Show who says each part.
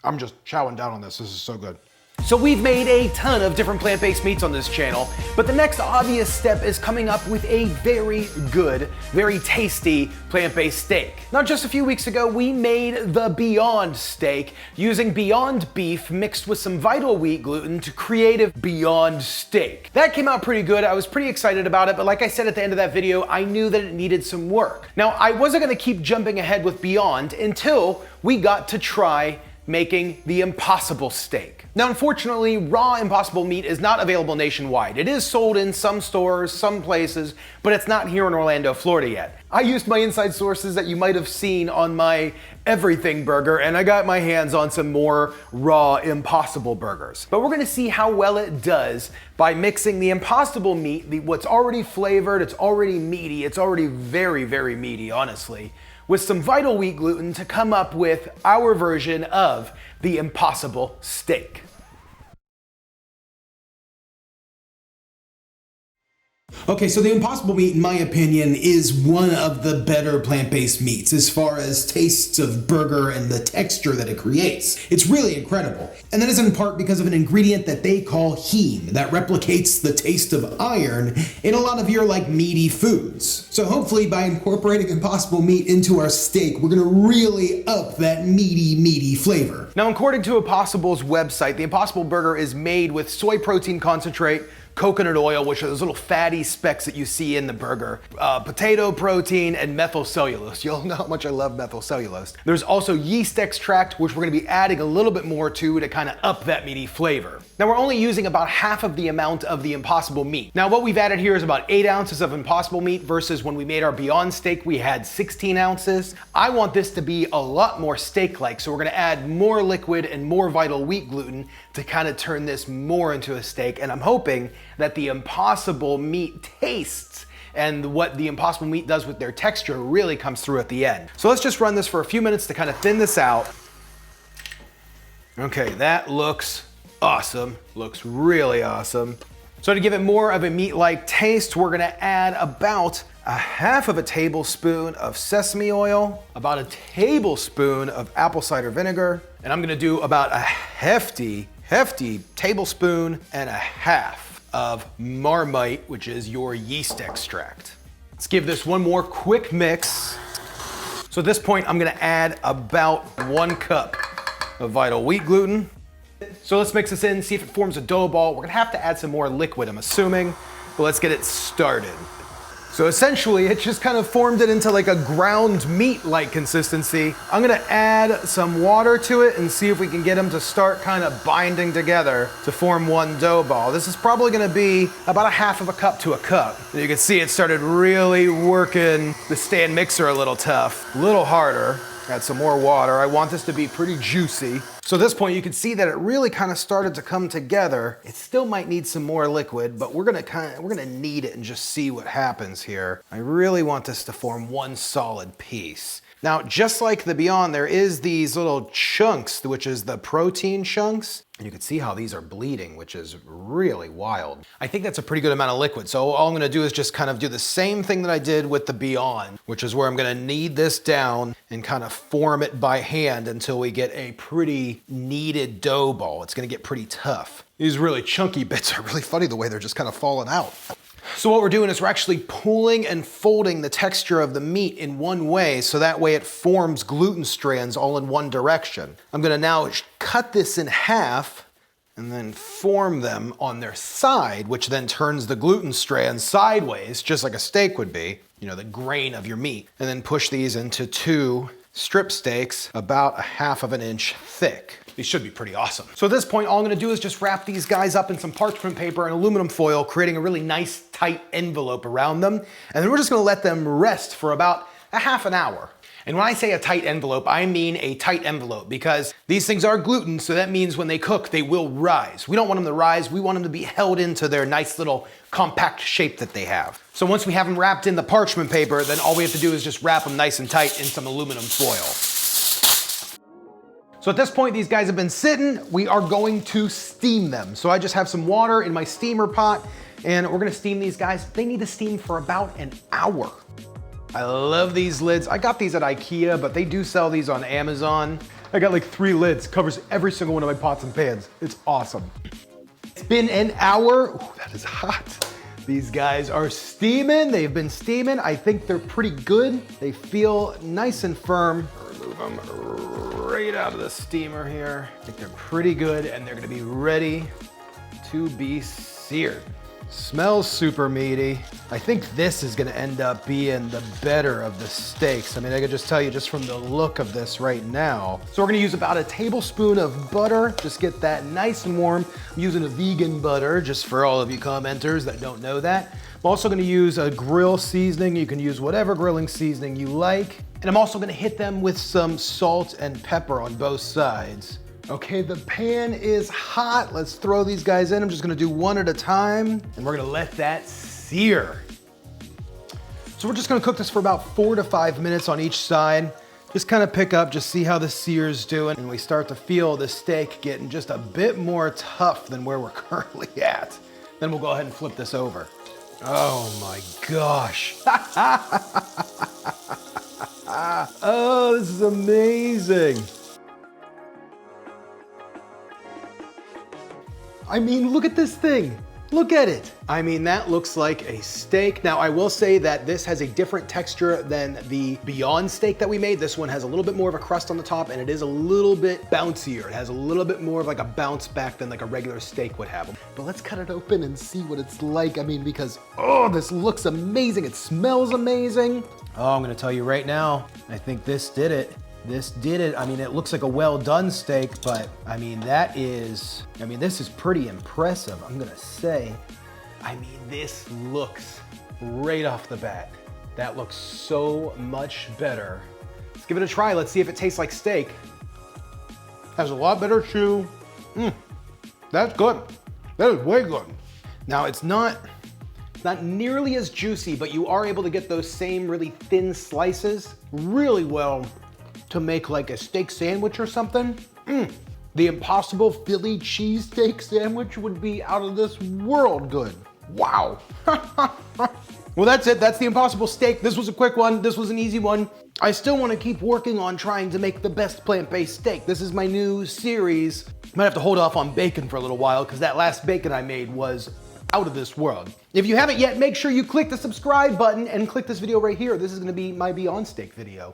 Speaker 1: I'm just chowing down on this. This is so good.
Speaker 2: So we've made a ton of different plant-based meats on this channel, but the next obvious step is coming up with a very good, very tasty plant-based steak. Now, just a few weeks ago, we made the Beyond Steak using Beyond beef mixed with some vital wheat gluten to create a Beyond Steak. That came out pretty good. I was pretty excited about it, but like I said at the end of that video, I knew that it needed some work. Now, I wasn't gonna keep jumping ahead with Beyond until we got to try making the Impossible Steak. Now, unfortunately, raw Impossible meat is not available nationwide. It is sold in some stores, some places, but it's not here in Orlando, Florida yet. I used my inside sources that you might have seen on my everything burger, and I got my hands on some more raw Impossible burgers. But we're gonna see how well it does by mixing the Impossible meat, what's already flavored, it's already meaty, it's already very, very meaty, honestly, with some vital wheat gluten to come up with our version of the Impossible Steak.
Speaker 3: Okay, so the Impossible meat, in my opinion, is one of the better plant-based meats as far as tastes of burger and the texture that it creates. It's really incredible. And that is in part because of an ingredient that they call heme that replicates the taste of iron in a lot of your meaty foods. So hopefully by incorporating Impossible meat into our steak, we're gonna really up that meaty flavor.
Speaker 2: Now, according to Impossible's website, the Impossible burger is made with soy protein concentrate, coconut oil, which are those little fatty specks that you see in the burger, potato protein, and methyl cellulose. You'll know how much I love methyl cellulose. There's also yeast extract, which we're gonna be adding a little bit more to kind of up that meaty flavor. Now, we're only using about half of the amount of the Impossible meat. Now, what we've added here is about 8 ounces of Impossible meat versus when we made our Beyond Steak, we had 16 ounces. I want this to be a lot more steak-like, so we're gonna add more liquid and more vital wheat gluten to kind of turn this more into a steak, and I'm hoping that the Impossible meat tastes and what the Impossible meat does with their texture really comes through at the end. So let's just run this for a few minutes to kind of thin this out. Okay, that looks awesome. Looks really awesome. So to give it more of a meat-like taste, we're gonna add about a half of a tablespoon of sesame oil, about a tablespoon of apple cider vinegar, and I'm gonna do about a hefty tablespoon and a half of Marmite, which is your yeast extract. Let's give this one more quick mix. So at this point, I'm gonna add about 1 cup of vital wheat gluten. So let's mix this in, see if it forms a dough ball. We're gonna have to add some more liquid, I'm assuming, but let's get it started. So essentially, it just kind of formed it into a ground meat-like consistency. I'm gonna add some water to it and see if we can get them to start kind of binding together to form one dough ball. This is probably gonna be about a half of a cup to a cup. And you can see it started really working the stand mixer a little tough, a little harder. Add some more water. I want this to be pretty juicy. So at this point, you can see that it really kind of started to come together. It still might need some more liquid, but we're gonna knead it and just see what happens here. I really want this to form one solid piece. Now, just like the Beyond, there is these little chunks, which is the protein chunks. And you can see how these are bleeding, which is really wild. I think that's a pretty good amount of liquid. So all I'm gonna do is just kind of do the same thing that I did with the Beyond, which is where I'm gonna knead this down and kind of form it by hand until we get a pretty kneaded dough ball. It's gonna get pretty tough. These really chunky bits are really funny the way they're just kind of falling out. So what we're doing is we're actually pulling and folding the texture of the meat in one way, so that way it forms gluten strands all in one direction. I'm gonna now cut this in half and then form them on their side, which then turns the gluten strands sideways, just like a steak would be, the grain of your meat, and then push these into 2 strip steaks about a half of an inch thick. These should be pretty awesome. So at this point, all I'm gonna do is just wrap these guys up in some parchment paper and aluminum foil, creating a really nice tight envelope around them. And then we're just gonna let them rest for about a half an hour. And when I say a tight envelope, I mean a tight envelope because these things are gluten, so that means when they cook, they will rise. We don't want them to rise, we want them to be held into their nice little compact shape that they have. So once we have them wrapped in the parchment paper, then all we have to do is just wrap them nice and tight in some aluminum foil. So at this point, these guys have been sitting. We are going to steam them. So I just have some water in my steamer pot and we're gonna steam these guys. They need to steam for about an hour. I love these lids. I got these at IKEA, but they do sell these on Amazon. I got like 3 lids, covers every single one of my pots and pans. It's awesome. It's been an hour. Ooh, that is hot. These guys are steaming. They've been steaming. I think they're pretty good. They feel nice and firm. Remove them right out of the steamer here. I think they're pretty good and they're gonna be ready to be seared. Smells super meaty. I think this is gonna end up being the better of the steaks. I mean, I could just tell you just from the look of this right now. So we're gonna use about a tablespoon of butter, just get that nice and warm. I'm using a vegan butter, just for all of you commenters that don't know that. I'm also gonna use a grill seasoning. You can use whatever grilling seasoning you like. And I'm also gonna hit them with some salt and pepper on both sides. Okay, the pan is hot. Let's throw these guys in. I'm just gonna do one at a time, and we're gonna let that sear. So we're just gonna cook this for about 4 to 5 minutes on each side. Just kind of pick up, just see how the sear's doing, and we start to feel the steak getting just a bit more tough than where we're currently at. Then we'll go ahead and flip this over. Oh my gosh. Oh, this is amazing. I mean, look at this thing. Look at it. I mean, that looks like a steak. Now, I will say that this has a different texture than the Beyond steak that we made. This one has a little bit more of a crust on the top and it is a little bit bouncier. It has a little bit more of like a bounce back than like a regular steak would have. But let's cut it open and see what it's like. I mean, because, oh, this looks amazing. It smells amazing. Oh, I'm gonna tell you right now, I think this did it. This did it. I mean, it looks like a well done steak, but I mean, this is pretty impressive, I'm gonna say. I mean, this looks right off the bat. That looks so much better. Let's give it a try. Let's see if it tastes like steak. Has a lot better chew. That's good. That is way good. Now, it's not nearly as juicy, but you are able to get those same really thin slices really well to make like a steak sandwich or something. The Impossible Philly cheesesteak sandwich would be out of this world good. Wow. Well, that's it. That's the Impossible steak. This was a quick one. This was an easy one. I still want to keep working on trying to make the best plant-based steak. This is my new series. Might have to hold off on bacon for a little while because that last bacon I made was out of this world. If you haven't yet, make sure you click the subscribe button and click this video right here. This is going to be my Beyond Steak video.